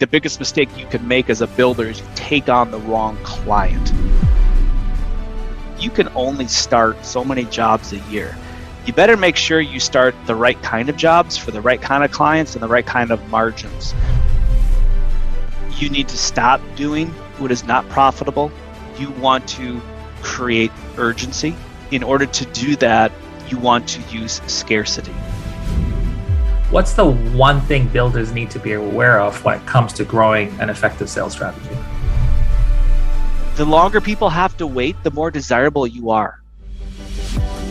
The biggest mistake you can make as a builder is you take on the wrong client. You can only start so many jobs a year. You better make sure you start the right kind of jobs for the right kind of clients and the right kind of margins. You need to stop doing what is not profitable. You want to create urgency. In order to do that, you want to use scarcity. What's the one thing builders need to be aware of when it comes to growing an effective sales strategy? The longer people have to wait, the more desirable you are.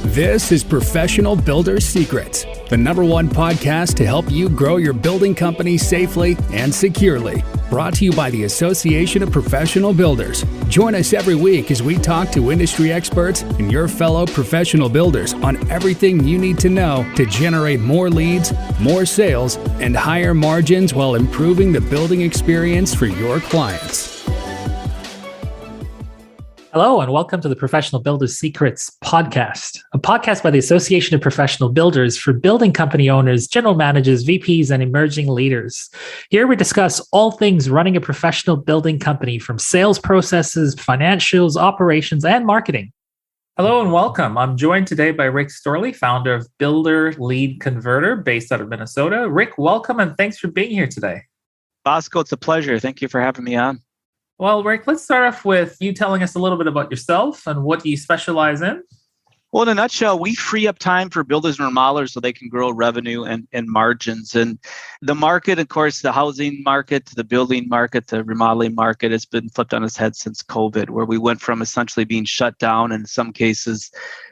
This is Professional Builder Secrets, the #1 podcast to help you grow your building company safely and securely. Brought to you by the Association of Professional Builders. Join us every week as we talk to industry experts and your fellow professional builders on everything you need to know to generate more leads, more sales, and higher margins while improving the building experience for your clients. Hello, and welcome to the Professional Builder Secrets podcast, a podcast by the Association of Professional Builders for building company owners, general managers, VPs, and emerging leaders. Here we discuss all things running a professional building company, from sales processes, financials, operations, and marketing. Hello and welcome. I'm joined today by Rick Storlie, founder of Builder Lead Converter based out of Minnesota. Rick, welcome and thanks for being here today. Bosco, it's a pleasure. Thank you for having me on. Well, Rick, let's start off with you telling us a little bit about yourself and what you specialize in. Well, in a nutshell, we free up time for builders and remodelers so they can grow revenue and margins. And the market, of course, the housing market, the building market, the remodeling market has been flipped on its head since COVID, where we went from essentially being shut down. And in some cases,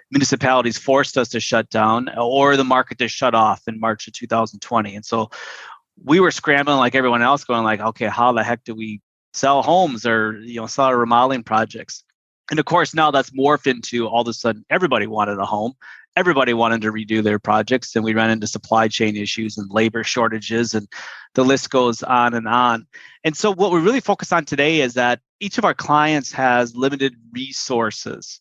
municipalities forced us to shut down, or the market just shut off in March of 2020. And so we were scrambling like everyone else, going like, okay, how the heck do we sell homes or sell our remodeling projects? And of course, now that's morphed into all of a sudden everybody wanted a home. Everybody wanted to redo their projects, and we ran into supply chain issues and labor shortages, and the list goes on and on. And so what we really focus on today is that each of our clients has limited resources.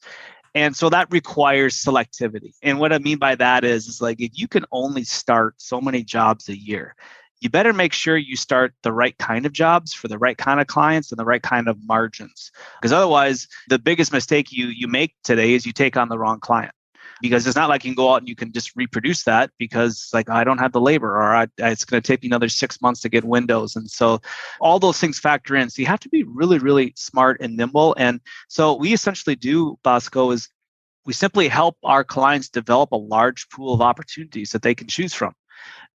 And so that requires selectivity. And what I mean by that is like, if you can only start so many jobs a year, you better make sure you start the right kind of jobs for the right kind of clients and the right kind of margins. Because otherwise, the biggest mistake you make today is you take on the wrong client. Because it's not like you can go out and you can just reproduce that because like, I don't have the labor, or it's going to take me another 6 months to get windows. And so all those things factor in. So you have to be really, really smart and nimble. And so what we essentially do, Bosco, is we simply help our clients develop a large pool of opportunities that they can choose from.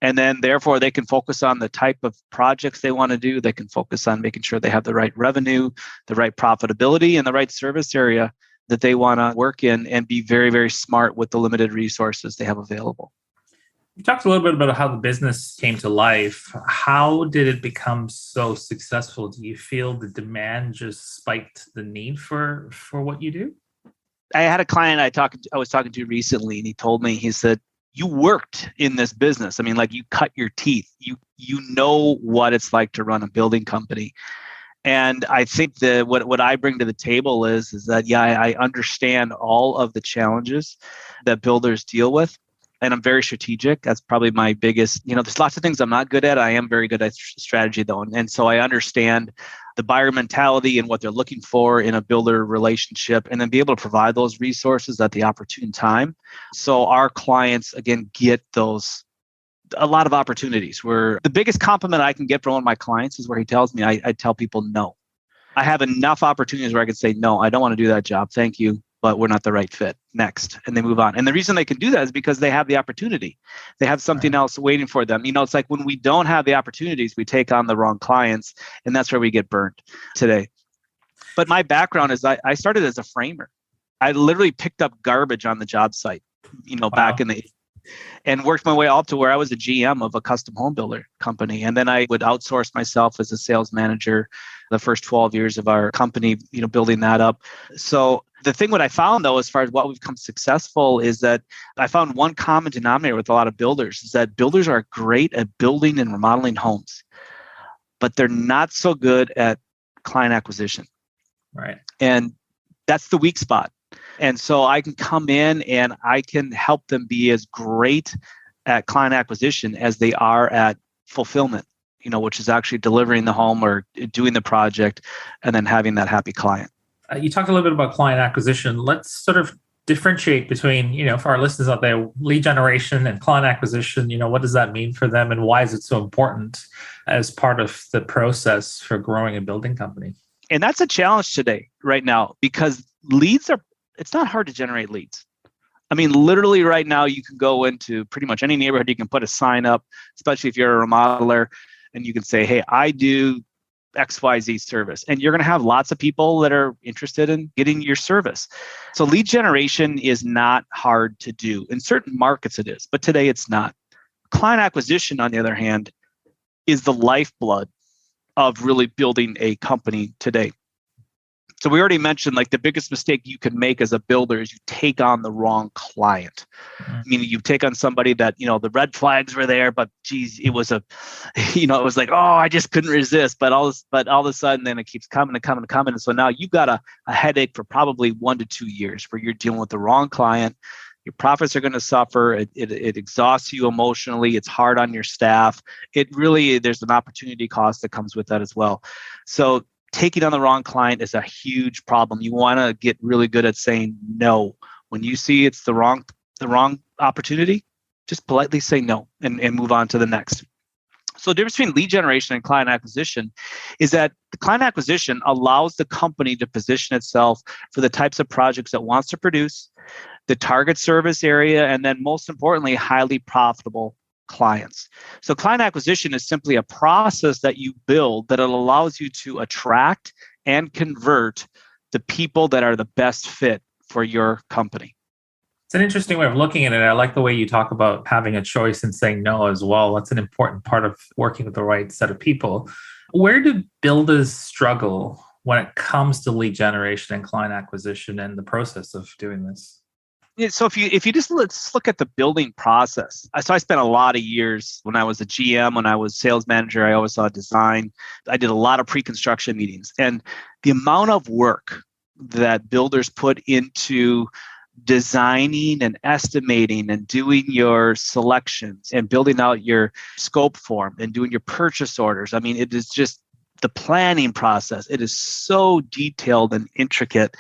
And then therefore they can focus on the type of projects they want to do. They can focus on making sure they have the right revenue, the right profitability, and the right service area that they want to work in, and be very, very smart with the limited resources they have available. You talked a little bit about how the business came to life. How did it become so successful? Do you feel the demand just spiked the need for what you do? I had a client I was talking to recently, and he told me, he said, you worked in this business. I mean, like, you cut your teeth. You know what it's like to run a building company. And I think that what I bring to the table is that, yeah, I understand all of the challenges that builders deal with. And I'm very strategic. That's probably my biggest, there's lots of things I'm not good at. I am very good at strategy though. And so I understand the buyer mentality and what they're looking for in a builder relationship, and then be able to provide those resources at the opportune time. So our clients, again, get a lot of opportunities. Where the biggest compliment I can get from one of my clients is where he tells me, I tell people no. I have enough opportunities where I can say, no, I don't want to do that job. Thank you, but we're not the right fit. Next. And they move on. And the reason they can do that is because they have the opportunity. They have something else waiting for them. It's like when we don't have the opportunities, we take on the wrong clients, and that's where we get burned today. But my background is I started as a framer. I literally picked up garbage on the job site, back in the, and worked my way up to where I was a GM of a custom home builder company. And then I would outsource myself as a sales manager the first 12 years of our company, building that up. So the thing what I found though, as far as what we've become successful, is that I found one common denominator with a lot of builders is that builders are great at building and remodeling homes, but they're not so good at client acquisition. Right. And that's the weak spot. And so I can come in and I can help them be as great at client acquisition as they are at fulfillment. which is actually delivering the home or doing the project and then having that happy client. You talked a little bit about client acquisition. Let's sort of differentiate between, for our listeners out there, lead generation and client acquisition. What does that mean for them and why is it so important as part of the process for growing a building company? And that's a challenge today, right now, because it's not hard to generate leads. I mean, literally right now, you can go into pretty much any neighborhood, you can put a sign up, especially if you're a remodeler, and you can say, hey, I do XYZ service. And you're going to have lots of people that are interested in getting your service. So lead generation is not hard to do. In certain markets it is, but today it's not. Client acquisition, on the other hand, is the lifeblood of really building a company today. So we already mentioned, like, the biggest mistake you can make as a builder is you take on the wrong client. Meaning you take on somebody that, the red flags were there, but geez, it was it was like, oh, I just couldn't resist. But all of a sudden, then it keeps coming and coming and coming. And so now you've got a headache for probably 1 to 2 years where you're dealing with the wrong client. Your profits are going to suffer. It exhausts you emotionally. It's hard on your staff. There's an opportunity cost that comes with that as well. So taking on the wrong client is a huge problem. You want to get really good at saying no. When you see it's the wrong opportunity, just politely say no and move on to the next. So the difference between lead generation and client acquisition is that the client acquisition allows the company to position itself for the types of projects it wants to produce, the target service area, and then most importantly, highly profitable clients. So client acquisition is simply a process that you build that allows you to attract and convert the people that are the best fit for your company. It's an interesting way of looking at it. I like the way you talk about having a choice and saying no as well. That's an important part of working with the right set of people. Where do builders struggle when it comes to lead generation and client acquisition and the process of doing this? Yeah, so if you just let's look at the building process. So I spent a lot of years when I was a GM, when I was sales manager, I always saw design. I did a lot of pre-construction meetings, and the amount of work that builders put into designing and estimating and doing your selections and building out your scope form and doing your purchase orders. I mean, it is just the planning process. It is so detailed and intricate.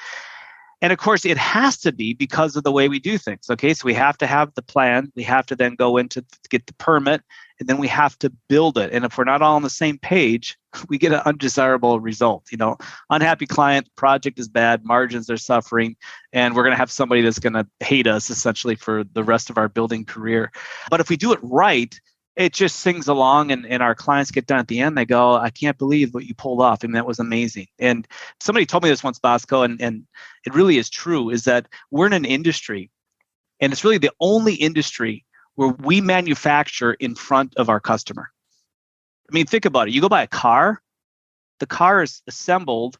And of course, it has to be because of the way we do things. Okay, so we have to have the plan. We have to then go in to get the permit, and then we have to build it. And if we're not all on the same page, we get an undesirable result. Unhappy client, project is bad, margins are suffering, and we're going to have somebody that's going to hate us essentially for the rest of our building career. But if we do it right, it just sings along, and our clients get done at the end. They go, I can't believe what you pulled off. I mean, that was amazing. And somebody told me this once, Bosco, and it really is true, is that we're in an industry, and it's really the only industry where we manufacture in front of our customer. I mean, think about it. You go buy a car, the car is assembled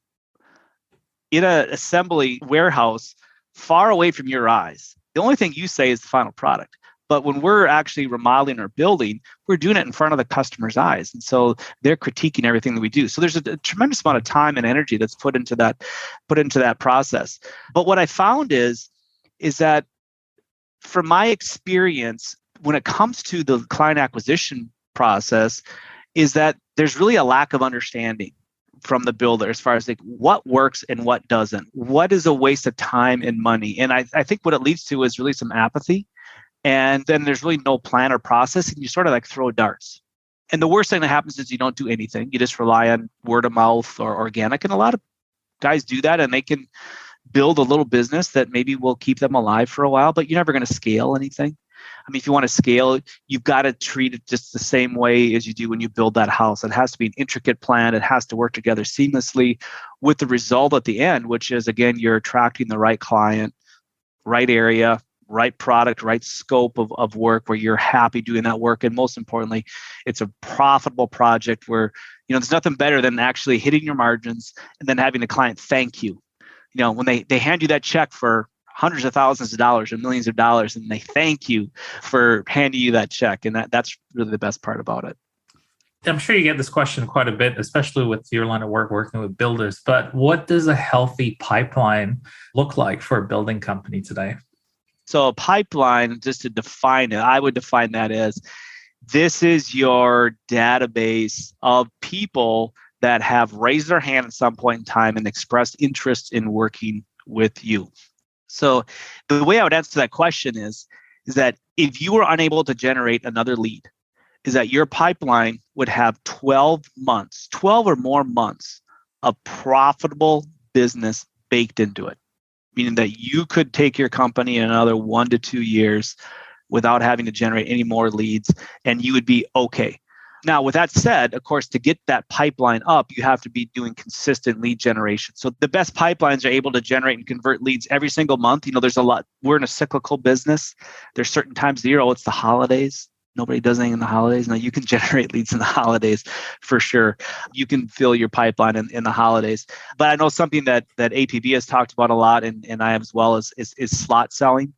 in an assembly warehouse far away from your eyes. The only thing you say is the final product. But when we're actually remodeling or building, we're doing it in front of the customer's eyes. And so they're critiquing everything that we do. So there's a tremendous amount of time and energy that's put into that process. But what I found is that from my experience, when it comes to the client acquisition process, is that there's really a lack of understanding from the builder as far as like what works and what doesn't. What is a waste of time and money? And I think what it leads to is really some apathy. And then there's really no plan or process, and you sort of like throw darts. And the worst thing that happens is you don't do anything. You just rely on word of mouth or organic. And a lot of guys do that, and they can build a little business that maybe will keep them alive for a while, but you're never going to scale anything. I mean, if you want to scale, you've got to treat it just the same way as you do when you build that house. It has to be an intricate plan. It has to work together seamlessly with the result at the end, which is, again, you're attracting the right client, right area, right product, right scope of work where you're happy doing that work. And most importantly, it's a profitable project where, there's nothing better than actually hitting your margins and then having the client thank you. When they hand you that check for hundreds of thousands of dollars or millions of dollars, and they thank you for handing you that check. And that's really the best part about it. I'm sure you get this question quite a bit, especially with your line of work working with builders. But what does a healthy pipeline look like for a building company today? So a pipeline, just to define it, I would define that as This is your database of people that have raised their hand at some point in time and expressed interest in working with you. So the way I would answer that question is that if you were unable to generate another lead, is that your pipeline would have 12 months, 12 or more months of profitable business baked into it, meaning that you could take your company in another 1 to 2 years without having to generate any more leads, and you would be okay. Now, with that said, of course, to get that pipeline up, you have to be doing consistent lead generation. So the best pipelines are able to generate and convert leads every single month. There's a lot. We're in a cyclical business. There's certain times of the year, it's the holidays. Nobody does anything in the holidays. Now, you can generate leads in the holidays for sure. You can fill your pipeline in the holidays. But I know something that APB has talked about a lot, and I have as well, is slot selling.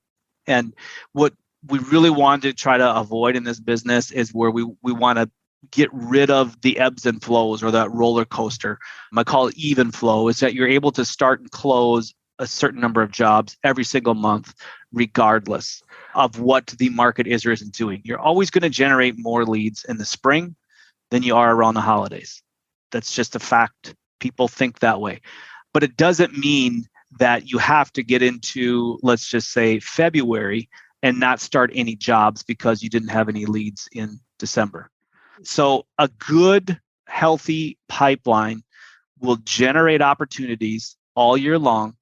And what we really want to try to avoid in this business is where we want to get rid of the ebbs and flows or that roller coaster. I call it even flow, is that you're able to start and close a certain number of jobs every single month, regardless of what the market is or isn't doing. You're always going to generate more leads in the spring than you are around the holidays. That's just a fact. People think that way. But it doesn't mean that you have to get into, let's just say, February and not start any jobs because you didn't have any leads in December. So a good, healthy pipeline will generate opportunities all year long,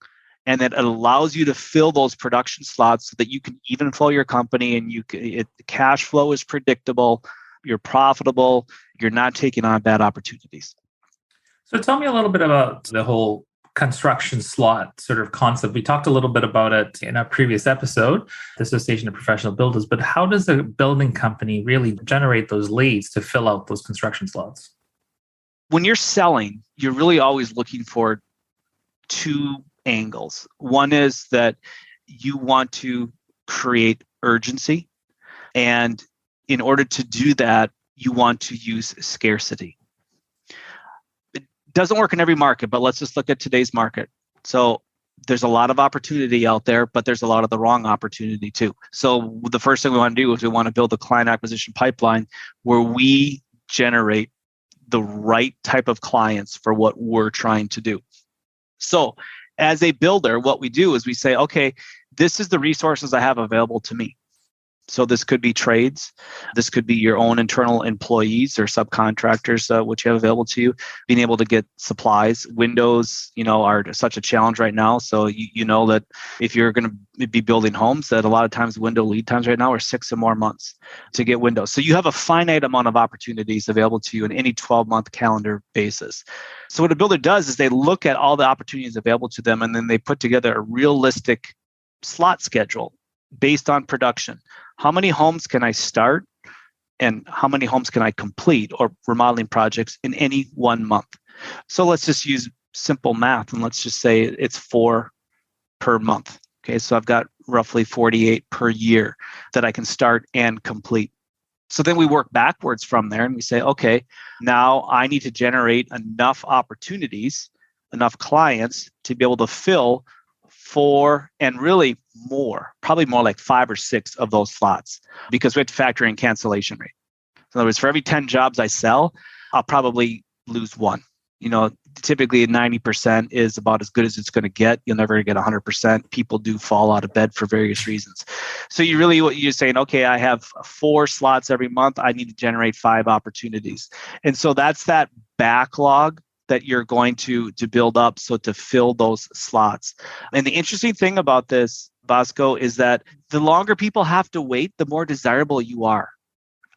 and that it allows you to fill those production slots so that you can even flow your company, and the cash flow is predictable, you're profitable, you're not taking on bad opportunities. So tell me a little bit about the whole construction slot sort of concept. We talked a little bit about it in our previous episode, the Association of Professional Builders, but how does a building company really generate those leads to fill out those construction slots? When you're selling, you're really always looking for two angles. One is that you want to create urgency, and in order to do that, you want to use scarcity. Doesn't work in every market, but let's just look at today's market. So there's a lot of opportunity out there, but there's a lot of the wrong opportunity too. So the first thing we want to do is we want to build a client acquisition pipeline where we generate the right type of clients for what we're trying to do. So as a builder, what we do is we say, okay, this is the resources I have available to me. So this could be trades. This could be your own internal employees or subcontractors, which you have available to you. Being able to get supplies. Windows, are such a challenge right now. So you know that if you're going to be building homes, that a lot of times window lead times right now are 6 or more months to get windows. So you have a finite amount of opportunities available to you in any 12-month calendar basis. So what a builder does is they look at all the opportunities available to them, and then they put together a realistic slot schedule based on production. How many homes can I start and how many homes can I complete or remodeling projects in any 1 month? So let's just use simple math, and let's just say it's 4 per month. Okay, so I've got roughly 48 per year that I can start and complete. So then we work backwards from there and we say, okay, now I need to generate enough opportunities, enough clients to be able to fill 4 and really more, probably more like 5 or 6 of those slots, because we have to factor in cancellation rate. So in other words, for every 10 jobs I sell, I'll probably lose 1. Typically 90% is about as good as it's going to get. You'll never get 100%. People do fall out of bed for various reasons. So you're saying, okay, I have 4 slots every month. I need to generate 5 opportunities. And so that's that backlog that you're going to build up, so to fill those slots. And the interesting thing about this, Bosco, is that the longer people have to wait, the more desirable you are.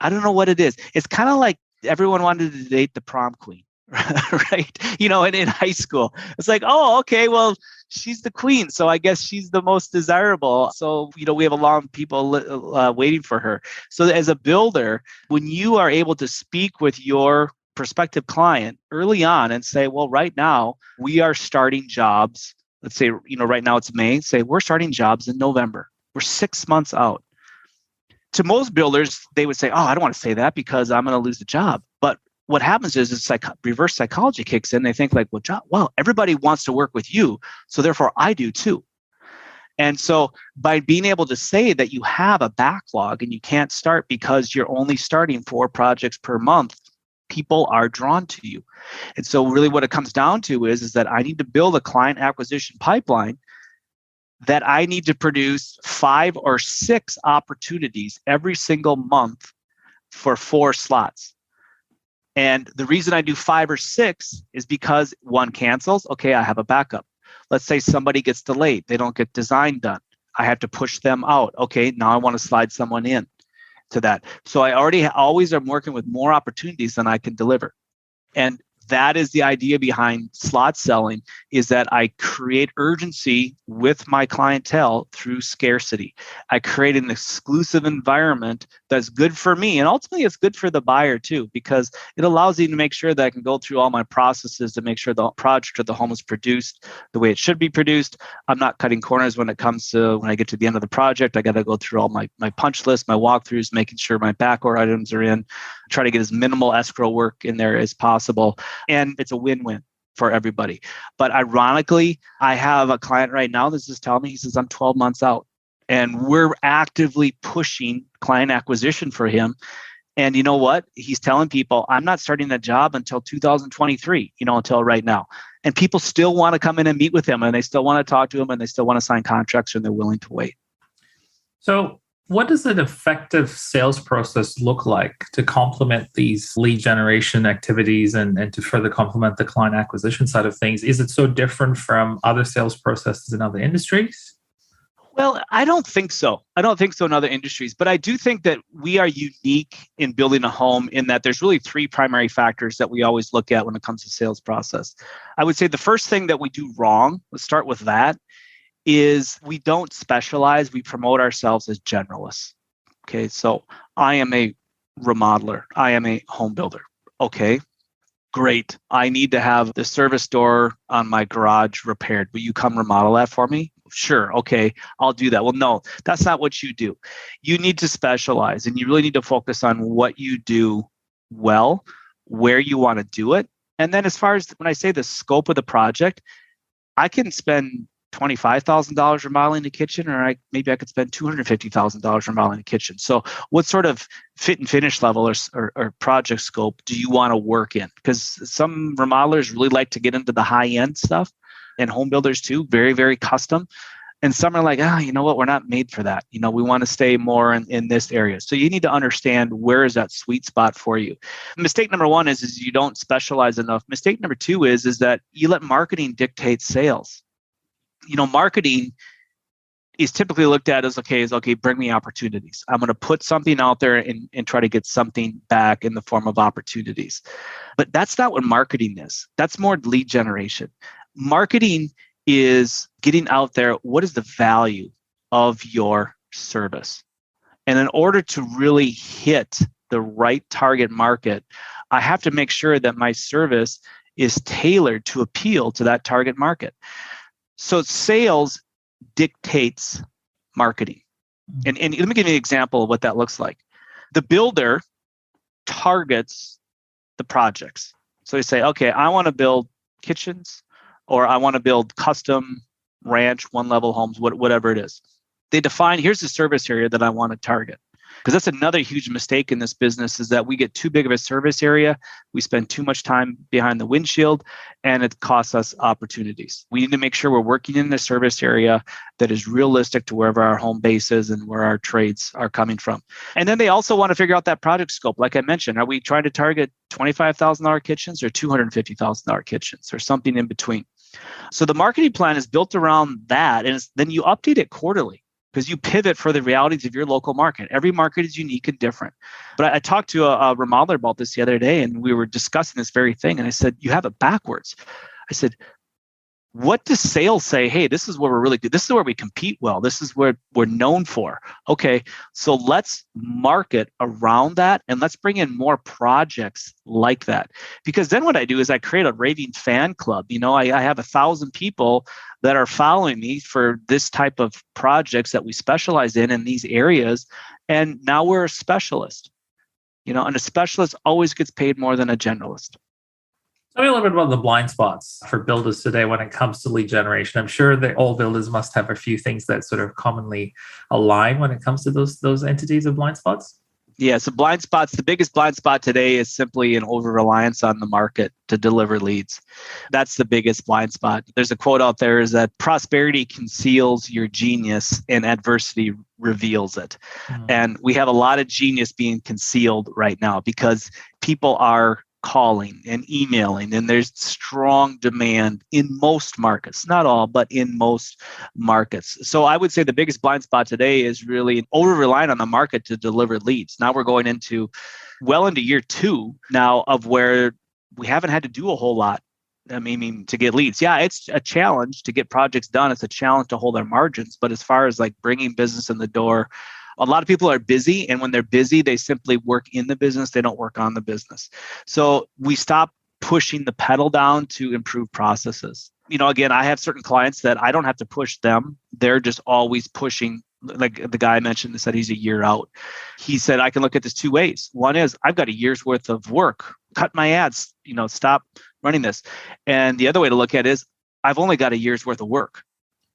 I don't know what it is. It's kind of like everyone wanted to date the prom queen, right? In high school. It's like, oh, okay, well, she's the queen, so I guess she's the most desirable. So, we have a lot of people waiting for her. So as a builder, when you are able to speak with your prospective client early on and say, well, right now we are starting jobs. Let's say, right now it's May. Say we're starting jobs in November. We're 6 months out. To most builders, they would say, oh, I don't want to say that because I'm going to lose the job. But what happens is it's like reverse psychology kicks in. They think like, well, everybody wants to work with you, so therefore I do too. And so by being able to say that you have a backlog and you can't start because you're only starting 4 projects per month, people are drawn to you. And so really what it comes down to is that I need to build a client acquisition pipeline that I need to produce 5 or 6 opportunities every single month for 4 slots. And the reason I do 5 or 6 is because one cancels. Okay, I have a backup. Let's say somebody gets delayed. They don't get design done. I have to push them out. Okay, now I want to slide someone in to that. So I always am working with more opportunities than I can deliver. And that is the idea behind slot selling, is that I create urgency with my clientele through scarcity. I create an exclusive environment that's good for me. And ultimately, it's good for the buyer too, because it allows me to make sure that I can go through all my processes to make sure the project or the home is produced the way it should be produced. I'm not cutting corners when it comes to when I get to the end of the project. I got to go through all my punch list, my walkthroughs, making sure my backorder items are in, try to get as minimal escrow work in there as possible. And it's a win-win for everybody. But ironically, I have a client right now that's just telling me, he says, I'm 12 months out. And we're actively pushing client acquisition for him. And you know what? He's telling people, I'm not starting that job until 2023, until right now. And people still want to come in and meet with him, and they still want to talk to him, and they still want to sign contracts, and they're willing to wait. So what does an effective sales process look like to complement these lead generation activities and to further complement the client acquisition side of things? Is it so different from other sales processes in other industries? Well, I don't think so. I don't think so in other industries, but I do think that we are unique in building a home in that there's really 3 primary factors that we always look at when it comes to sales process. I would say the first thing that we do wrong, let's start with that, is we don't specialize. We promote ourselves as generalists. Okay, so I am a remodeler. I am a home builder. Okay, great. I need to have the service door on my garage repaired. Will you come remodel that for me? Sure. Okay, I'll do that. Well, no, that's not what you do. You need to specialize, and you really need to focus on what you do well, where you want to do it. And then as far as when I say the scope of the project, I can spend $25,000 remodeling the kitchen, or maybe I could spend $250,000 remodeling the kitchen. So what sort of fit and finish level or project scope do you want to work in? Because some remodelers really like to get into the high end stuff, and home builders too, very, very custom. And some are like, you know what, we're not made for that. We want to stay more in this area. So you need to understand where is that sweet spot for you. Mistake number 1 is you don't specialize enough. Mistake number 2 is that you let marketing dictate sales. Marketing is typically looked at as, okay, bring me opportunities. I'm going to put something out there and try to get something back in the form of opportunities. But that's not what marketing is. That's more lead generation. Marketing is getting out there, what is the value of your service? And in order to really hit the right target market, I have to make sure that my service is tailored to appeal to that target market. So sales dictates marketing. And let me give you an example of what that looks like. The builder targets the projects. So they say, okay, I want to build kitchens, or I want to build custom ranch, 1-level homes, whatever it is. They define, here's the service area that I want to target. Because that's another huge mistake in this business, is that we get too big of a service area. We spend too much time behind the windshield, and it costs us opportunities. We need to make sure we're working in the service area that is realistic to wherever our home base is and where our trades are coming from. And then they also want to figure out that project scope. Like I mentioned, are we trying to target $25,000 kitchens or $250,000 kitchens or something in between? So the marketing plan is built around that, and then you update it quarterly, because you pivot for the realities of your local market. Every market is unique and different. But I talked to a remodeler about this the other day, and we were discussing this very thing. And I said, you have it backwards. I said, what does sales say? Hey, this is where we're really good. This is where we compete well. This is where we're known for. Okay, so let's market around that, and let's bring in more projects like that. Because then what I do is I create a raving fan club. I have 1,000 people that are following me for this type of projects that we specialize in these areas. And now we're a specialist. And a specialist always gets paid more than a generalist. Tell me a little bit about the blind spots for builders today when it comes to lead generation. I'm sure that all builders must have a few things that sort of commonly align when it comes to those entities of blind spots. Yeah, so blind spots, the biggest blind spot today is simply an over-reliance on the market to deliver leads. That's the biggest blind spot. There's a quote out there is that prosperity conceals your genius and adversity reveals it. And we have a lot of genius being concealed right now because people are calling and emailing, and there's strong demand in most markets, not all, but in most markets. So I would say the biggest blind spot today is really over-relying on the market to deliver leads. Now we're going into year 2 now of where we haven't had to do a whole lot. I mean, to get leads. Yeah, it's a challenge to get projects done. It's a challenge to hold our margins. But as far as like bringing business in the door, a lot of people are busy, and when they're busy, they simply work in the business. They don't work on the business. So we stop pushing the pedal down to improve processes. Again, I have certain clients that I don't have to push them. They're just always pushing. Like the guy I mentioned that said he's a year out. He said, I can look at this 2 ways. One is I've got a year's worth of work. Cut my ads, stop running this. And the other way to look at it is I've only got a year's worth of work.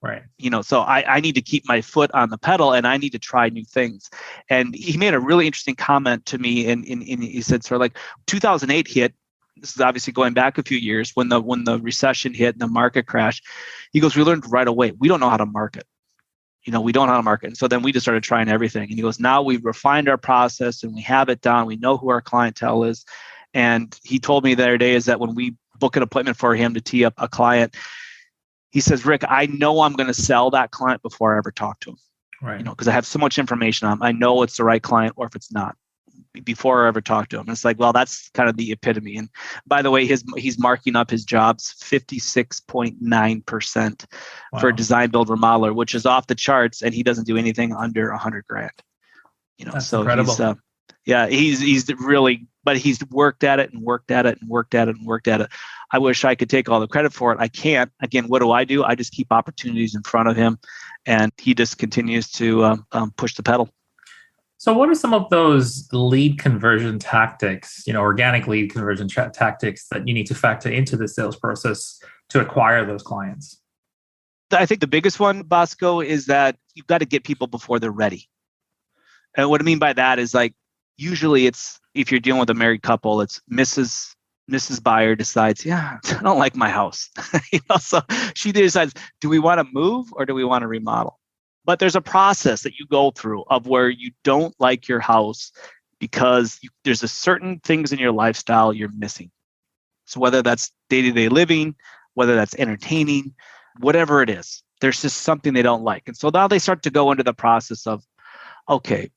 Right. So I need to keep my foot on the pedal and I need to try new things. And he made a really interesting comment to me. And he said, sort of like 2008 hit. This is obviously going back a few years when the recession hit and the market crashed. He goes, we learned right away. We don't know how to market. We don't know how to market. And so then we just started trying everything. And he goes, now we've refined our process and we have it down. We know who our clientele is. And he told me the other day is that when we book an appointment for him to tee up a client, he says, Rick, I know I'm going to sell that client before I ever talk to him. Right. Because I have so much information on him. I know it's the right client or if it's not before I ever talk to him. And it's like, well, that's kind of the epitome. And by the way, he's marking up his jobs 56.9% for a design build remodeler, which is off the charts. And he doesn't do anything under $100,000. That's so incredible. He's really, but he's worked at it and worked at it and worked at it and worked at it. I wish I could take all the credit for it. I can't. Again, what do? I just keep opportunities in front of him, and he just continues to push the pedal. So what are some of those lead conversion tactics, organic lead conversion tactics that you need to factor into the sales process to acquire those clients? I think the biggest one, Bosco, is that you've got to get people before they're ready. And what I mean by that is like, usually it's, if you're dealing with a married couple, it's Mrs. Buyer decides, I don't like my house. So she decides, do we want to move or do we want to remodel? But there's a process that you go through of where you don't like your house because there's a certain things in your lifestyle you're missing. So whether that's day-to-day living, whether that's entertaining, whatever it is, there's just something they don't like. And so now they start to go into the process of, okay,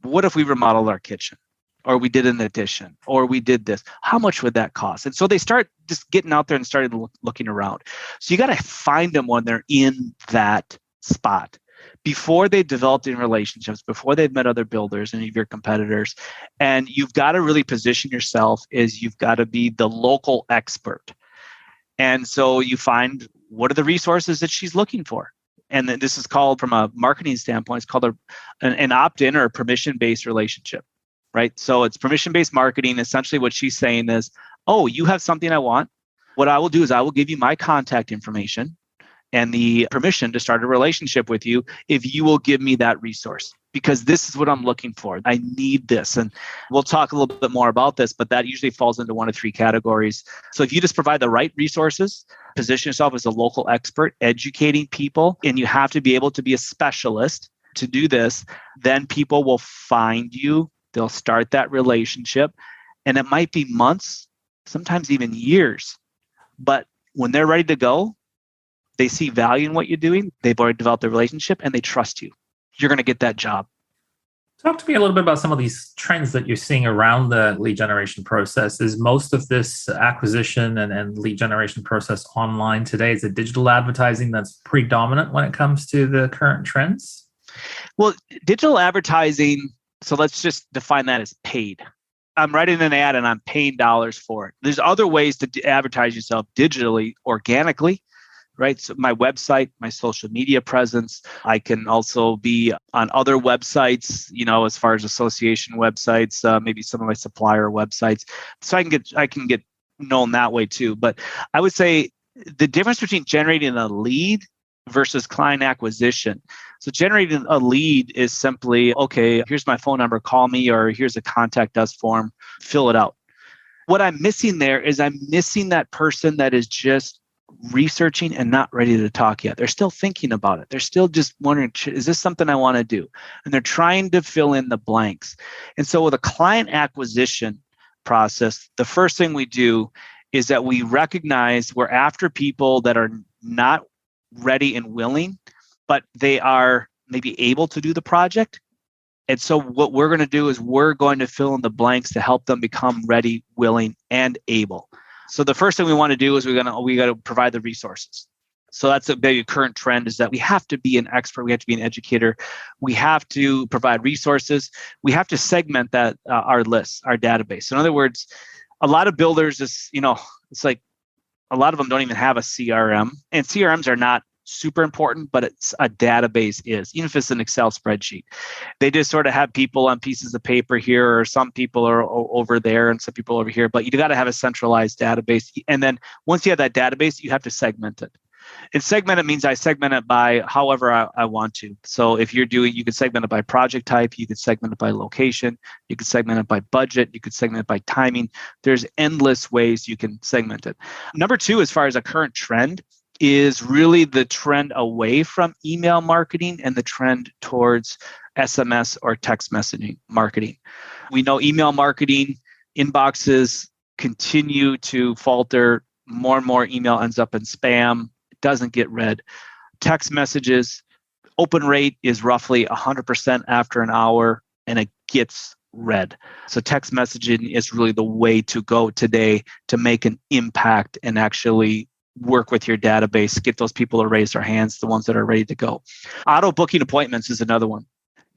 what if we remodeled our kitchen? Or we did an addition, or we did this. How much would that cost? And so they start just getting out there and started looking around. So you got to find them when they're in that spot before they've developed in relationships, before they've met other builders and your competitors. And you've got to really position yourself as you've got to be the local expert. And so you find what are the resources that she's looking for. And then this is called, from a marketing standpoint, it's called an opt-in or a permission-based relationship. Right. So it's permission-based marketing. Essentially what she's saying is, oh, you have something I want. What I will do is I will give you my contact information and the permission to start a relationship with you if you will give me that resource, because this is what I'm looking for. I need this. And we'll talk a little bit more about this, but that usually falls into one of 3 categories. So if you just provide the right resources, position yourself as a local expert, educating people, and you have to be able to be a specialist to do this, then people will find you. They'll start that relationship, and it might be months, sometimes even years. But when they're ready to go, they see value in what you're doing. They've already developed a relationship and they trust you. You're going to get that job. Talk to me a little bit about some of these trends that you're seeing around the lead generation process. Is most of this acquisition and lead generation process online today? Is it digital advertising that's predominant when it comes to the current trends? Well, digital advertising, so let's just define that as paid. I'm writing an ad and I'm paying dollars for it. There's other ways to advertise yourself digitally, organically, right? So my website, my social media presence. I can also be on other websites, as far as association websites, maybe some of my supplier websites. So I can get known that way too. But I would say the difference between generating a lead versus client acquisition. So generating a lead is simply, okay, here's my phone number, call me, or here's a contact us form, fill it out. What I'm missing there is I'm missing that person that is just researching and not ready to talk yet. They're still thinking about it. They're still just wondering, is this something I want to do? And they're trying to fill in the blanks. And so with a client acquisition process, the first thing we do is that we recognize we're after people that are not ready and willing, but they are maybe able to do the project. And so what we're going to do is we're going to fill in the blanks to help them become ready, willing, and able. So the first thing we want to do is we got to provide the resources. So that's a big current trend, is that we have to be an expert. We have to be an educator. We have to provide resources. We have to segment that our list, our database. So in other words, a lot of builders it's like a lot of them don't even have a CRM, and CRMs are not super important, but it's a database is, even if it's an Excel spreadsheet. They just sort of have people on pieces of paper here, or some people are over there and some people over here, but you got to have a centralized database. And then once you have that database, you have to segment it. And segment it means I segment it by however I want to. So if you could segment it by project type, you could segment it by location, you could segment it by budget, you could segment it by timing. There's endless ways you can segment it. Number two, as far as a current trend, is really the trend away from email marketing and the trend towards SMS or text messaging marketing. We know email marketing inboxes continue to falter. More and more email ends up in spam. It doesn't get read. Text messages, open rate is roughly 100% after an hour, and it gets read. So text messaging is really the way to go today to make an impact and actually work with your database, get those people to raise their hands, the ones that are ready to go. Auto booking appointments is another one.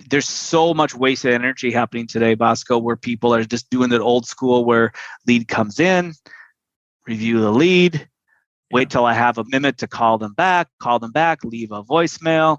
There's so much wasted energy happening today, Bosco, where people are just doing it old school, where lead comes in, review the lead, wait till I have a minute to call them back, leave a voicemail.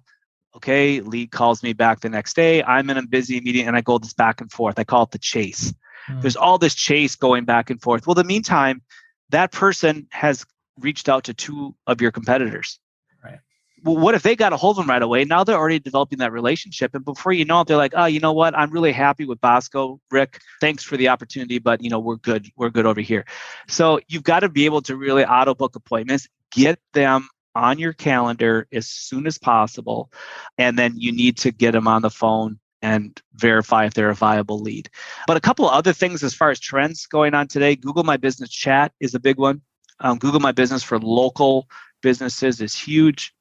Okay, lead calls me back the next day. I'm in a busy meeting and I go this back and forth. I call it the chase. There's all this chase going back and forth. Well, in the meantime, that person has reached out to two of your competitors. Right. Well, what if they got a hold of them right away? Now they're already developing that relationship. And before you know it, they're like, oh, you know what? I'm really happy with Bosco. Rick, thanks for the opportunity, but we're good. We're good over here. So you've got to be able to really auto book appointments, get them on your calendar as soon as possible. And then you need to get them on the phone and verify if they're a viable lead. But a couple of other things as far as trends going on today, Google My Business Chat is a big one. Google My Business for local businesses is huge.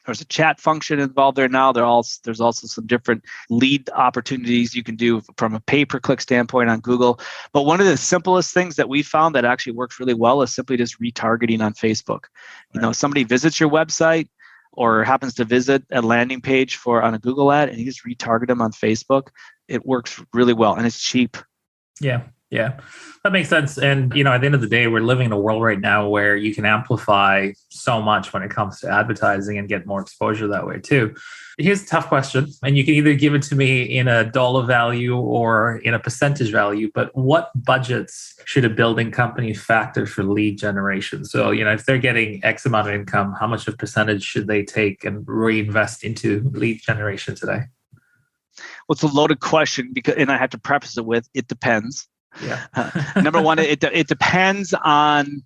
There's a chat function involved there now. There's also some different lead opportunities you can do from a pay-per-click standpoint on Google. But one of the simplest things that we found that actually works really well is simply just retargeting on Facebook. Right. Somebody visits your website or happens to visit a landing page on a Google ad, and you just retarget them on Facebook. It works really well, and it's cheap. Yeah, that makes sense. And, at the end of the day, we're living in a world right now where you can amplify so much when it comes to advertising and get more exposure that way too. Here's a tough question, and you can either give it to me in a dollar value or in a percentage value, but what budgets should a building company factor for lead generation? So, if they're getting X amount of income, how much of percentage should they take and reinvest into lead generation today? Well, it's a loaded question and I have to preface it with, it depends. Yeah. Number one, it depends on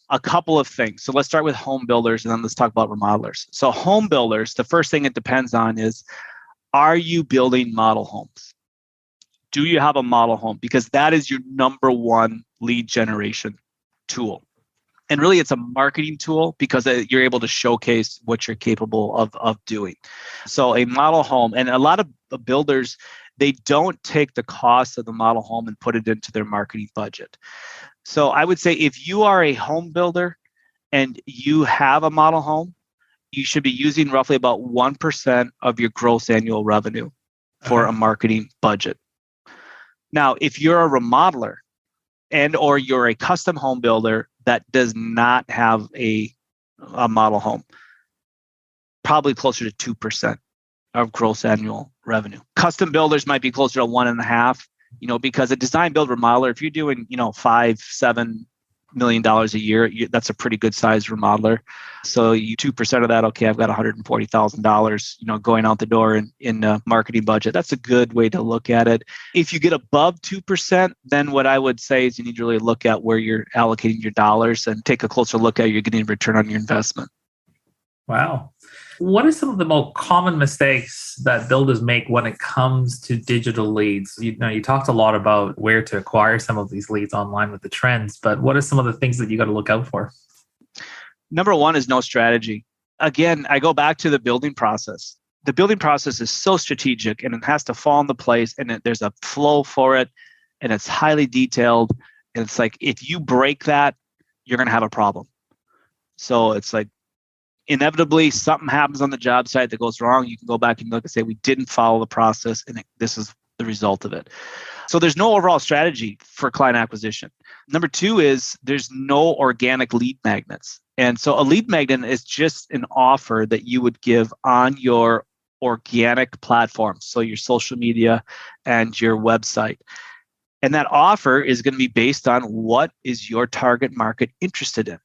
a couple of things. So let's start with home builders and then let's talk about remodelers. So home builders, the first thing it depends on is, are you building model homes? Do you have a model home? Because that is your number one lead generation tool. And really, it's a marketing tool because you're able to showcase what you're capable of doing. So a model home, and a lot of builders, they don't take the cost of the model home and put it into their marketing budget. So I would say if you are a home builder and you have a model home, you should be using roughly about 1% of your gross annual revenue for a marketing budget. Now, if you're a remodeler or you're a custom home builder that does not have a model home, probably closer to 2% of gross annual revenue. Custom builders might be closer to 1.5%, because a design build remodeler, if you're doing, 5, 7 million a year, that's a pretty good size remodeler. So you 2% of that, okay, I've got $140,000, going out the door in a marketing budget. That's a good way to look at it. If you get above 2%, then what I would say is you need to really look at where you're allocating your dollars and take a closer look at you're getting a return on your investment. Wow. What are some of the most common mistakes that builders make when it comes to digital leads? You talked a lot about where to acquire some of these leads online with the trends, but what are some of the things that you got to look out for? Number one is no strategy. Again, I go back to the building process. The building process is so strategic and it has to fall into place and there's a flow for it and it's highly detailed. And it's like, if you break that, you're going to have a problem. So it's like, inevitably, something happens on the job site that goes wrong. You can go back and look and say, we didn't follow the process, and this is the result of it. So there's no overall strategy for client acquisition. Number two is there's no organic lead magnets. And so a lead magnet is just an offer that you would give on your organic platforms, so your social media and your website. And that offer is going to be based on what is your target market interested in.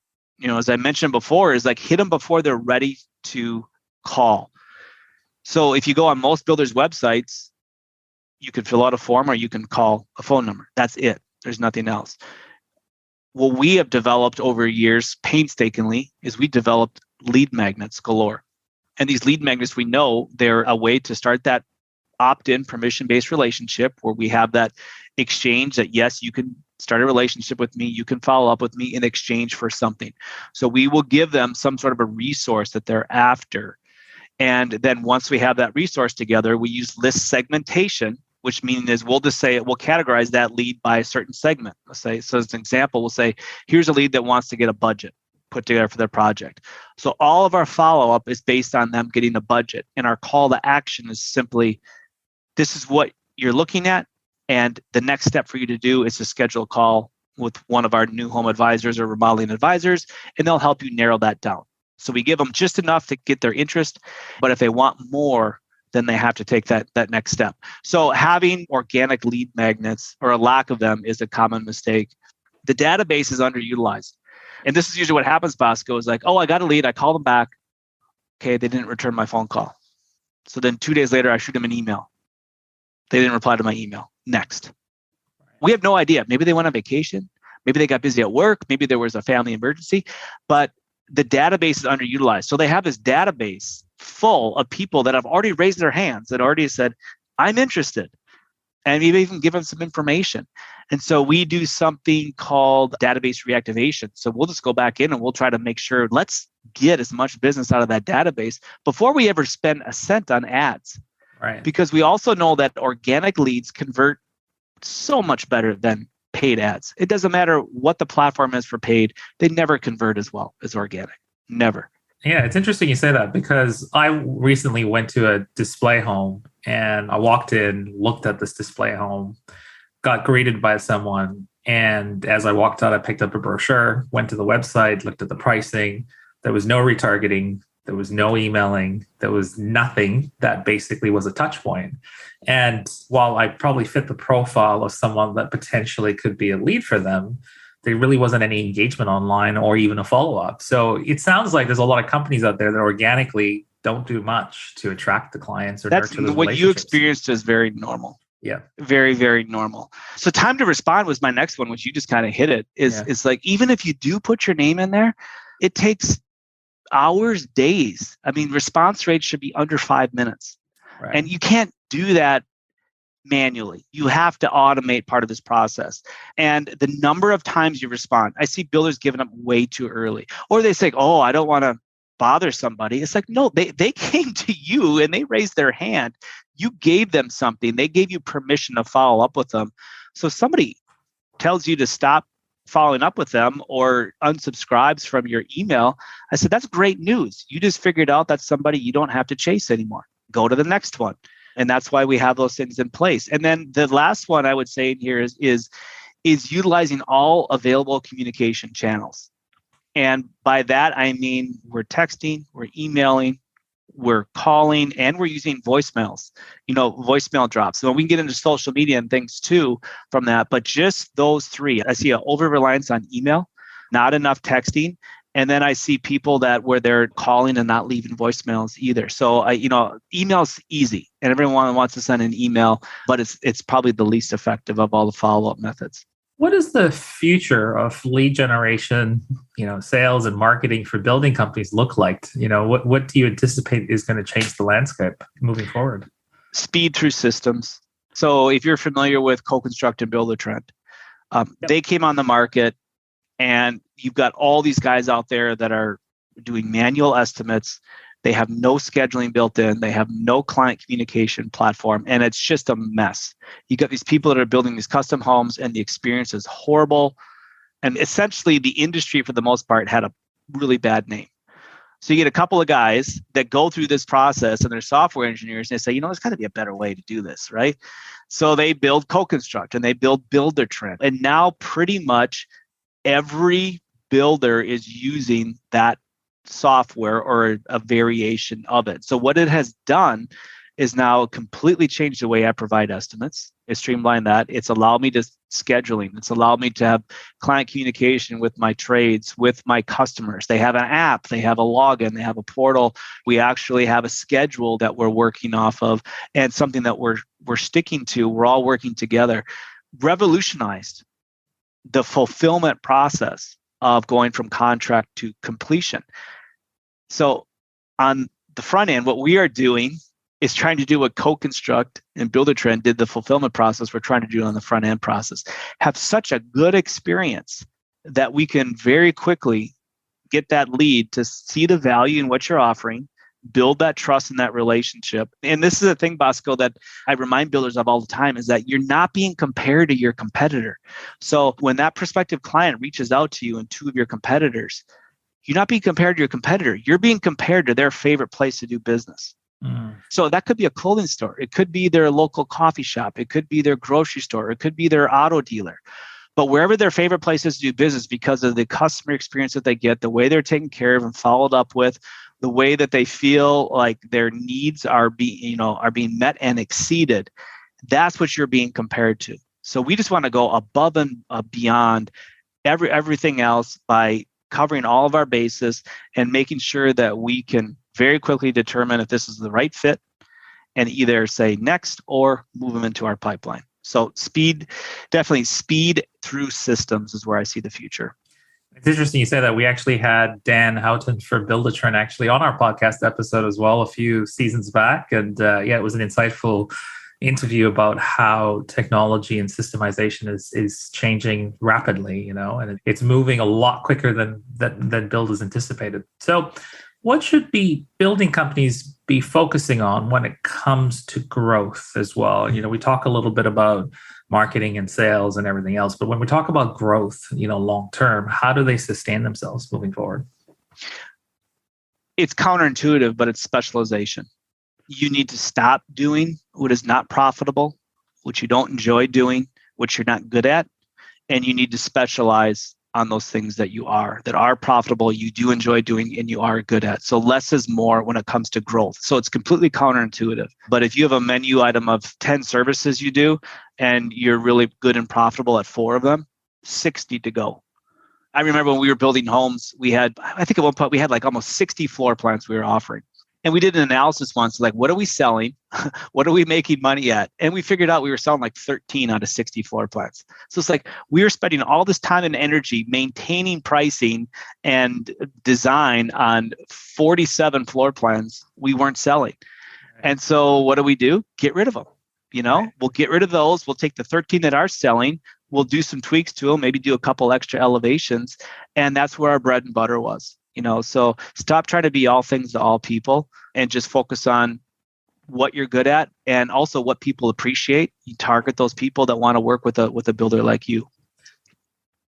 As I mentioned before, is like hit them before they're ready to call. So if you go on most builders' websites, you can fill out a form or you can call a phone number. That's it. There's nothing else. What we have developed over years painstakingly is we developed lead magnets galore. And these lead magnets, we know they're a way to start that opt-in permission-based relationship where we have that exchange that, yes, you can start a relationship with me, you can follow up with me in exchange for something. So we will give them some sort of a resource that they're after. And then once we have that resource together, we use list segmentation, which means we'll just say, we'll categorize that lead by a certain segment. Let's say, so as an example, we'll say, here's a lead that wants to get a budget put together for their project. So all of our follow-up is based on them getting a budget. And our call to action is simply, this is what you're looking at. And the next step for you to do is to schedule a call with one of our new home advisors or remodeling advisors, and they'll help you narrow that down. So we give them just enough to get their interest, but if they want more, then they have to take that next step. So having organic lead magnets or a lack of them is a common mistake. The database is underutilized. And this is usually what happens, Bosco, is like, oh, I got a lead, I called them back. Okay, they didn't return my phone call. So then 2 days later, I shoot them an email. They didn't reply to my email. Next. We have no idea. Maybe they went on vacation. Maybe they got busy at work. Maybe there was a family emergency. But the database is underutilized. So they have this database full of people that have already raised their hands that already said, I'm interested. And we've even given some information. And so we do something called database reactivation. So we'll just go back in and we'll try to make sure, let's get as much business out of that database before we ever spend a cent on ads. Right. Because we also know that organic leads convert so much better than paid ads. It doesn't matter what the platform is for paid. They never convert as well as organic. Never. Yeah, it's interesting you say that because I recently went to a display home and I walked in, looked at this display home, got greeted by someone. And as I walked out, I picked up a brochure, went to the website, looked at the pricing. There was no retargeting. There was no emailing. There was nothing that basically was a touch point. And while I probably fit the profile of someone that potentially could be a lead for them, there really wasn't any engagement online or even a follow-up. So it sounds like there's a lot of companies out there that organically don't do much to attract the clients or nurture those what you experienced is very normal. Yeah. Very, very normal. So time to respond was my next one, which you just kind of hit it, is like, even if you do put your name in there, it takes hours, days. I mean, response rates should be under 5 minutes. Right. And you can't do that manually. You have to automate part of this process. And the number of times you respond, I see builders giving up way too early. Or they say, oh, I don't want to bother somebody. It's like, no, they came to you and they raised their hand. You gave them something. They gave you permission to follow up with them. So somebody tells you to stop following up with them or unsubscribes from your email. I said, that's great news. You just figured out that's somebody you don't have to chase anymore. Go to the next one. And that's why we have those things in place. And then the last one I would say in here is utilizing all available communication channels. And by that, I mean, we're texting, we're emailing, we're calling, and we're using voicemails, voicemail drops. So we can get into social media and things too from that, but just those three. I see an over-reliance on email. not enough texting. And then I see people that where they're calling and not leaving voicemails either. So email's easy, and everyone wants to send an email, but it's probably the least effective of all the follow-up methods. What is the future of lead generation, sales and marketing for building companies look like? What do you anticipate is going to change the landscape moving forward? Speed through systems. So if you're familiar with Co-Construct and Buildertrend, they came on the market, and you've got all these guys out there that are doing manual estimates. They have no scheduling built in. They have no client communication platform, and it's just a mess. You got these people that are building these custom homes, and the experience is horrible. And essentially, the industry, for the most part, had a really bad name. So you get a couple of guys that go through this process, and they're software engineers, and they say, there's got to be a better way to do this, right? So they build Co-Construct, and they build Buildertrend. And now pretty much every builder is using that software or a variation of it. So what it has done is now completely changed the way I provide estimates. It's streamlined that. It's allowed me to scheduling. It's allowed me to have client communication with my trades, with my customers. They have an app, they have a login, they have a portal. We actually have a schedule that we're working off of, and something that we're sticking to. We're all working together. Revolutionized the fulfillment process of going from contract to completion. So on the front end, what we are doing is trying to do what Co-Construct and Buildertrend did the fulfillment process. We're trying to do on the front end process. Have such a good experience that we can very quickly get that lead to see the value in what you're offering, build that trust in that relationship. And this is a thing, Bosco, that I remind builders of all the time, is that you're not being compared to your competitor. So when that prospective client reaches out to you and two of your competitors, you're not being compared to your competitor. You're being compared to their favorite place to do business. So that could be a clothing store. It could be their local coffee shop. It could be their grocery store. It could be their auto dealer. But wherever their favorite places to do business, because of the customer experience that they get, the way they're taken care of and followed up with, the way that they feel like their needs are being met and exceeded, that's what you're being compared to. So we just want to go above and beyond everything else by covering all of our bases and making sure that we can very quickly determine if this is the right fit and either say next or move them into our pipeline. So definitely speed through systems is where I see the future. It's interesting you say that. We actually had Dan Houghton for Buildertrend actually on our podcast episode as well a few seasons back. And it was an insightful interview about how technology and systemization is changing rapidly, and it's moving a lot quicker than builders anticipated. So what should building companies be focusing on when it comes to growth as well? We talk a little bit about marketing and sales and everything else, but when we talk about growth, long term, how do they sustain themselves moving forward? It's counterintuitive, but it's specialization. You need to stop doing what is not profitable, what you don't enjoy doing, what you're not good at, and you need to specialize on those things that are profitable, you do enjoy doing, and you are good at. So less is more when it comes to growth. So it's completely counterintuitive. But if you have a menu item of 10 services you do, and you're really good and profitable at 4 of them, 60 to go. I remember when we were building homes, I think at one point we had like almost 60 floor plans we were offering. And we did an analysis once, like, what are we selling? What are we making money at? And we figured out we were selling like 13 out of 60 floor plans. So it's like we were spending all this time and energy maintaining pricing and design on 47 floor plans we weren't selling. And so what do? Get rid of them. We'll get rid of those. We'll take the 13 that are selling. We'll do some tweaks to them, maybe do a couple extra elevations. And that's where our bread and butter was. So stop trying to be all things to all people and just focus on what you're good at and also what people appreciate. You target those people that want to work with a builder like you.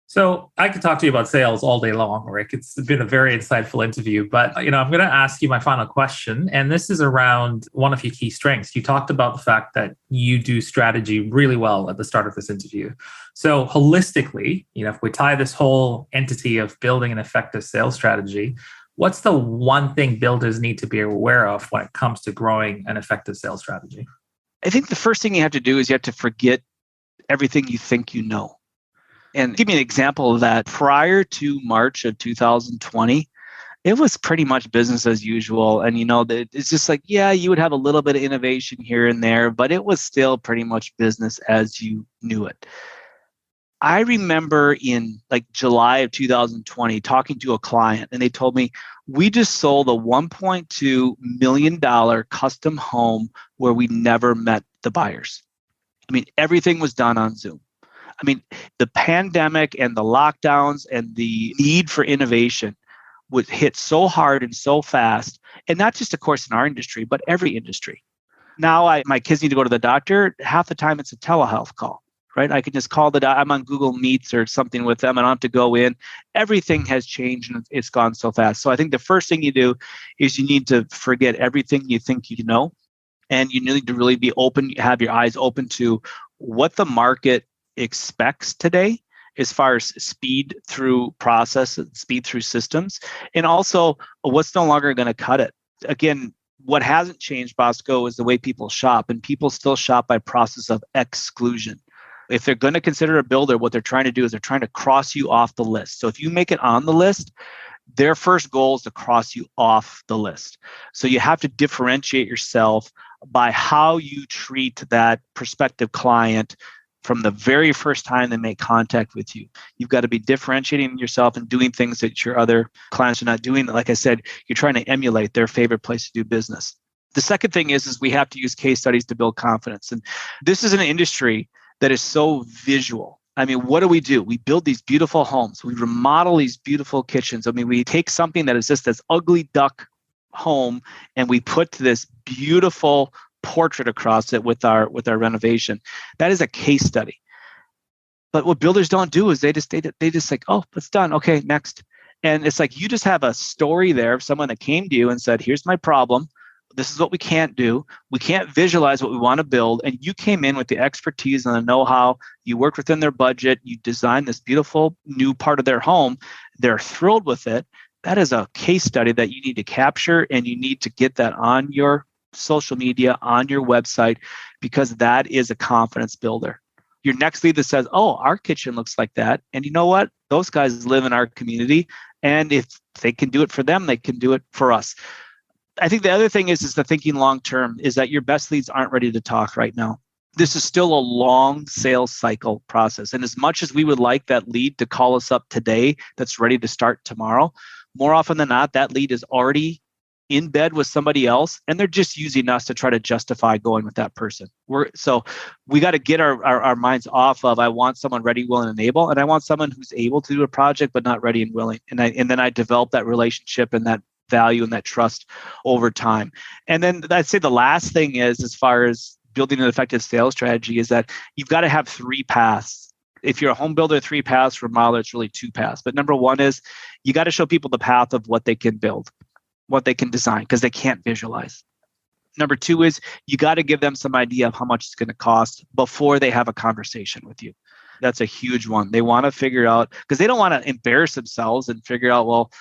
So I could talk to you about sales all day long, Rick. It's been a very insightful interview, but I'm going to ask you my final question, and this is around one of your key strengths. You talked about the fact that you do strategy really well at the start of this interview. So holistically, if we tie this whole entity of building an effective sales strategy, what's the one thing builders need to be aware of when it comes to growing an effective sales strategy? I think the first thing you have to do is you have to forget everything you think you know. And give me an example of that. Prior to March of 2020, it was pretty much business as usual. And, it's just like, yeah, you would have a little bit of innovation here and there, but it was still pretty much business as you knew it. I remember in like July of 2020 talking to a client, and they told me, we just sold a $1.2 million custom home where we never met the buyers. I mean, everything was done on Zoom. I mean, the pandemic and the lockdowns and the need for innovation would hit so hard and so fast, and not just, of course, in our industry, but every industry. Now, my kids need to go to the doctor. Half the time, it's a telehealth call. Right? I can just call I'm on Google Meets or something with them. I don't have to go in. Everything has changed and it's gone so fast. So I think the first thing you do is you need to forget everything you think you know. And you need to really be open, have your eyes open to what the market expects today as far as speed through process, speed through systems, and also what's no longer going to cut it. Again, what hasn't changed, Bosco, is the way people shop, and people still shop by process of exclusion. If they're going to consider a builder, what they're trying to do is they're trying to cross you off the list. So if you make it on the list, their first goal is to cross you off the list. So you have to differentiate yourself by how you treat that prospective client from the very first time they make contact with you. You've got to be differentiating yourself and doing things that your other clients are not doing. Like I said, you're trying to emulate their favorite place to do business. The second thing is we have to use case studies to build confidence. And this is an industry that is so visual. I mean, what do? We build these beautiful homes. We remodel these beautiful kitchens. I mean, we take something that is just this ugly duck home and we put this beautiful portrait across it with our renovation. That is a case study. But what builders don't do is they just like, oh, it's done. Okay, next. And it's like you just have a story there of someone that came to you and said, here's my problem. This is what we can't do. We can't visualize what we want to build. And you came in with the expertise and the know-how. You worked within their budget. You designed this beautiful new part of their home. They're thrilled with it. That is a case study that you need to capture, and you need to get that on your social media, on your website, because that is a confidence builder. Your next lead that says, oh, our kitchen looks like that. And you know what? Those guys live in our community. And if they can do it for them, they can do it for us. I think the other thing is the thinking long-term is that your best leads aren't ready to talk right now. This is still a long sales cycle process. And as much as we would like that lead to call us up today that's ready to start tomorrow, more often than not, that lead is already in bed with somebody else, and they're just using us to try to justify going with that person. So we got to get our minds off of, I want someone ready, willing, and able, and I want someone who's able to do a project but not ready and willing. And then I develop that relationship and that value and that trust over time. And then I'd say the last thing is, as far as building an effective sales strategy, is that you've got to have 3 paths. If you're a home builder, 3 paths. For remodeler, it's really 2 paths. But number 1 is you got to show people the path of what they can build, what they can design, because they can't visualize. Number 2 is you got to give them some idea of how much it's going to cost before they have a conversation with you. That's a huge one. They want to figure out, because they don't want to embarrass themselves and figure out, well,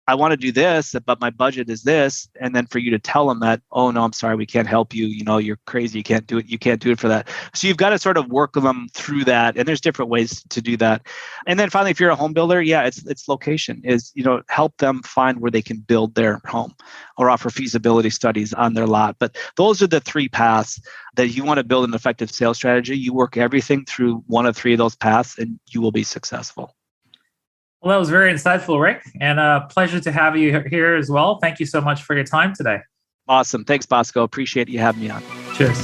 I want to do this, but my budget is this. And then for you to tell them that, oh, no, I'm sorry, we can't help you. You're crazy. You can't do it. You can't do it for that. So you've got to sort of work them through that. And there's different ways to do that. And then finally, if you're a home builder, it's location is, help them find where they can build their home or offer feasibility studies on their lot. But those are the 3 paths that you want to build an effective sales strategy. You work everything through one of 3 of those paths and you will be successful. Well, that was very insightful, Rick, and a pleasure to have you here as well. Thank you so much for your time today. Awesome. Thanks, Bosco. Appreciate you having me on. Cheers.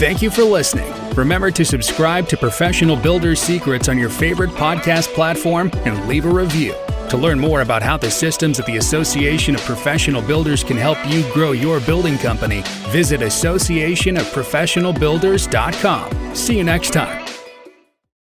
Thank you for listening. Remember to subscribe to Professional Builders Secrets on your favorite podcast platform and leave a review. To learn more about how the systems at the Association of Professional Builders can help you grow your building company, visit associationofprofessionalbuilders.com. See you next time.